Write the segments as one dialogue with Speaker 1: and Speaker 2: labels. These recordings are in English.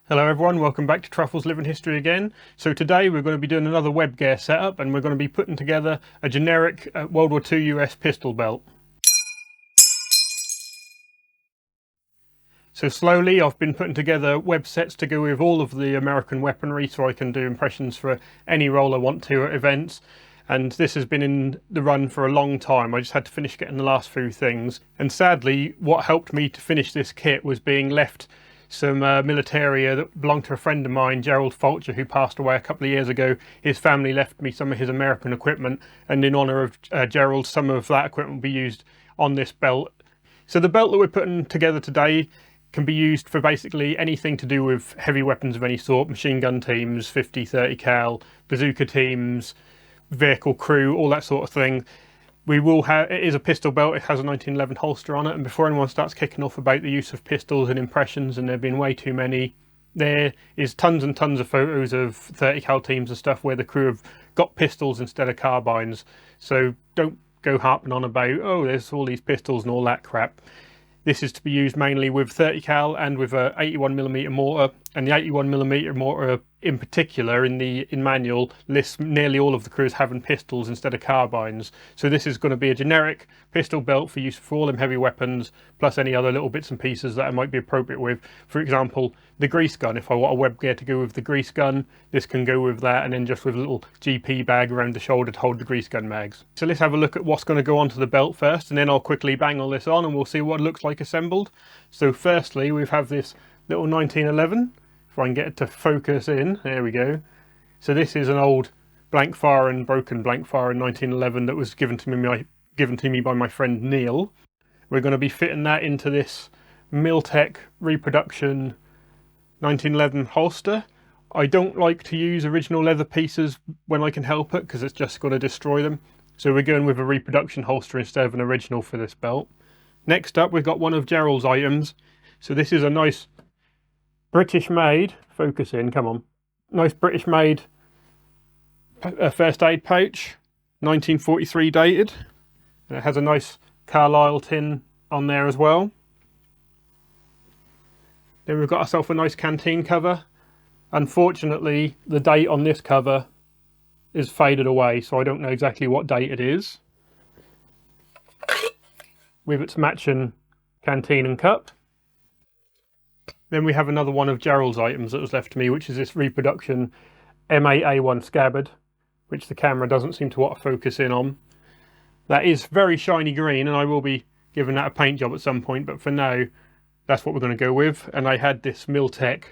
Speaker 1: Hello everyone, welcome back to Truffles Living History again. So today we're going to be doing another web gear setup and we're going to be putting together a generic World War II US pistol belt. So slowly I've been putting together web sets to go with all of the American weaponry so I can do impressions for any role I want to at events. And this has been in the run for a long time. I just had to finish getting the last few things. And sadly, what helped me to finish this kit was being left some militaria that belonged to a friend of mine, Gerald Fulcher, who passed away a couple of years ago. His family left me some of his American equipment, and in honour of Gerald, some of that equipment will be used on this belt. So the belt that we're putting together today can be used for basically anything to do with heavy weapons of any sort, machine gun teams, 50, 30 cal, bazooka teams, vehicle crew, all that sort of thing. It is a pistol belt, it has a 1911 holster on it, and before anyone starts kicking off about the use of pistols and impressions, and there have been way too many, there is tons and tons of photos of 30 cal teams and stuff where the crew have got pistols instead of carbines. So don't go harping on about, oh, there's all these pistols and all that crap. This is to be used mainly with 30 cal and with a 81mm mortar, and the 81mm mortar in particular in manual lists nearly all of the crews having pistols instead of carbines. So this is going to be a generic pistol belt for use for all them heavy weapons, plus any other little bits and pieces that I might be appropriate with. For example, the grease gun. If I want a web gear to go with the grease gun, this can go with that, and then just with a little GP bag around the shoulder to hold the grease gun mags. So let's have a look at what's going to go onto the belt first, and then I'll quickly bang all this on and we'll see what it looks like assembled. So firstly, we have this little 1911. If I can get it to focus in, there we go. So this is an old blank fire and broken blank fire in 1911 that was given to me by my friend Neil. We're going to be fitting that into this Miltech reproduction 1911 holster. I don't like to use original leather pieces when I can help it because it's just going to destroy them. So we're going with a reproduction holster instead of an original for this belt. Next up, we've got one of Gerald's items. So this is a nice British made, focus in, come on, nice British made first aid pouch, 1943 dated, and it has a nice Carlisle tin on there as well. Then we've got ourselves a nice canteen cover. Unfortunately, the date on this cover is faded away, so I don't know exactly what date it is. With its matching canteen and cup. Then we have another one of Gerald's items that was left to me, which is this reproduction M8A1 scabbard, which the camera doesn't seem to want to focus in on. That is very shiny green, and I will be giving that a paint job at some point, but for now, that's what we're going to go with. And I had this Miltech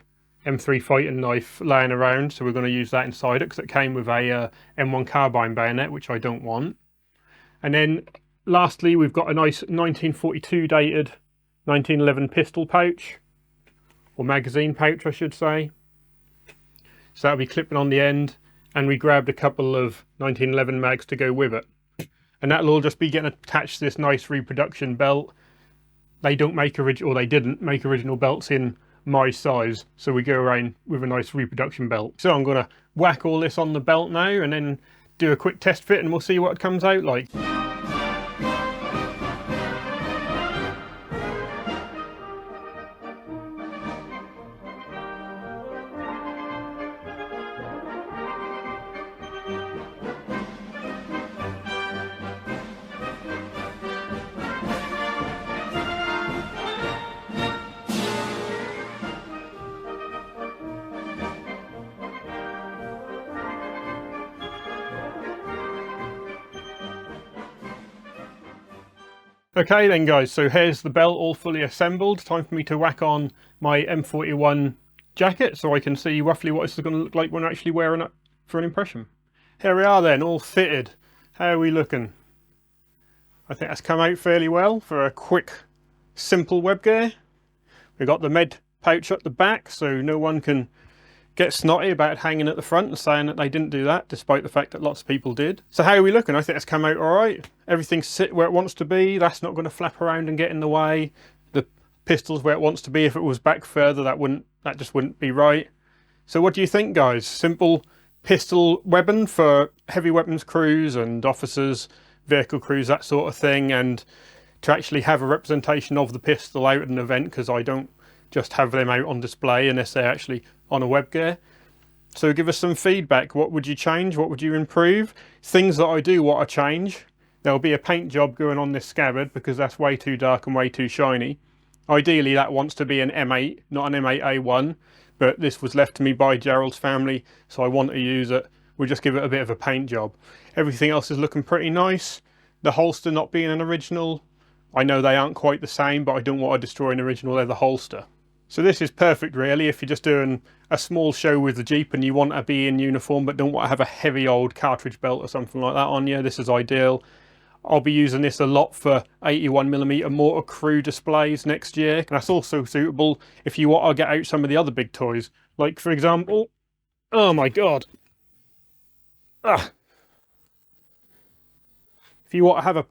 Speaker 1: M3 fighting knife laying around, so we're going to use that inside it, because it came with a M1 carbine bayonet, which I don't want. And then lastly, we've got a nice 1942 dated 1911 pistol pouch, or magazine pouch I should say. So that'll be clipping on the end, and we grabbed a couple of 1911 mags to go with it. And that'll all just be getting attached to this nice reproduction belt. They didn't make original belts in my size, so we go around with a nice reproduction belt. So I'm going to whack all this on the belt now and then do a quick test fit and we'll see what it comes out like. Okay then guys, so here's the belt all fully assembled. Time for me to whack on my M41 jacket so I can see roughly what this is going to look like when I'm actually wearing it for an impression. Here we are then, all fitted. How are we looking? I think that's come out fairly well for a quick, simple web gear. We've got the med pouch at the back so no one can get snotty about hanging at the front and saying that they didn't do that, despite the fact that lots of people did. So how are we looking? I think it's come out all right. Everything's sit where it wants to be. That's not going to flap around and get in the way. The pistol's where it wants to be. If it was back further, that just wouldn't be right. So what do you think, guys? Simple pistol weapon for heavy weapons crews and officers, vehicle crews, that sort of thing, and to actually have a representation of the pistol out at an event, because I don't just have them out on display unless they're actually on a web gear. So give us some feedback. What would you change? What would you improve? Things that I do want to change. There'll be a paint job going on this scabbard because that's way too dark and way too shiny. Ideally that wants to be an M8, not an M8A1, but this was left to me by Gerald's family, so I want to use it. We'll just give it a bit of a paint job. Everything else is looking pretty nice. The holster not being an original, I know they aren't quite the same, but I don't want to destroy an original leather holster. So this is perfect really if you're just doing a small show with the Jeep and you want to be in uniform but don't want to have a heavy old cartridge belt or something like that on you. This is ideal. I'll be using this a lot for 81mm mortar crew displays next year. And that's also suitable if you want to get out some of the other big toys. Like for example, oh my god. If you want to have a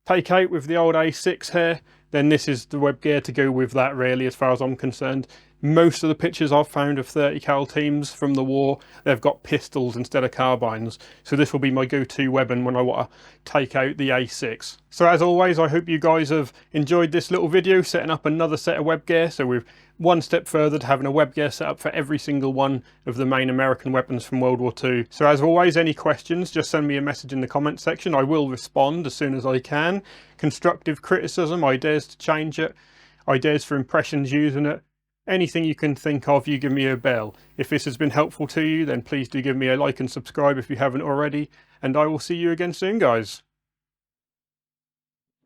Speaker 1: take out with the old A6 here, then this is the web gear to go with that really, as far as I'm concerned. Most of the pictures I've found of 30 cal teams from the war, they've got pistols instead of carbines. So this will be my go-to weapon when I want to take out the A6. So as always, I hope you guys have enjoyed this little video setting up another set of web gear. So we've one step further to having a web gear set up for every single one of the main American weapons from World War II. So as always, any questions, just send me a message in the comment section. I will respond as soon as I can. Constructive criticism, ideas to change it, ideas for impressions using it. Anything you can think of, you give me a bell. If this has been helpful to you, then please do give me a like and subscribe if you haven't already. And I will see you again soon, guys.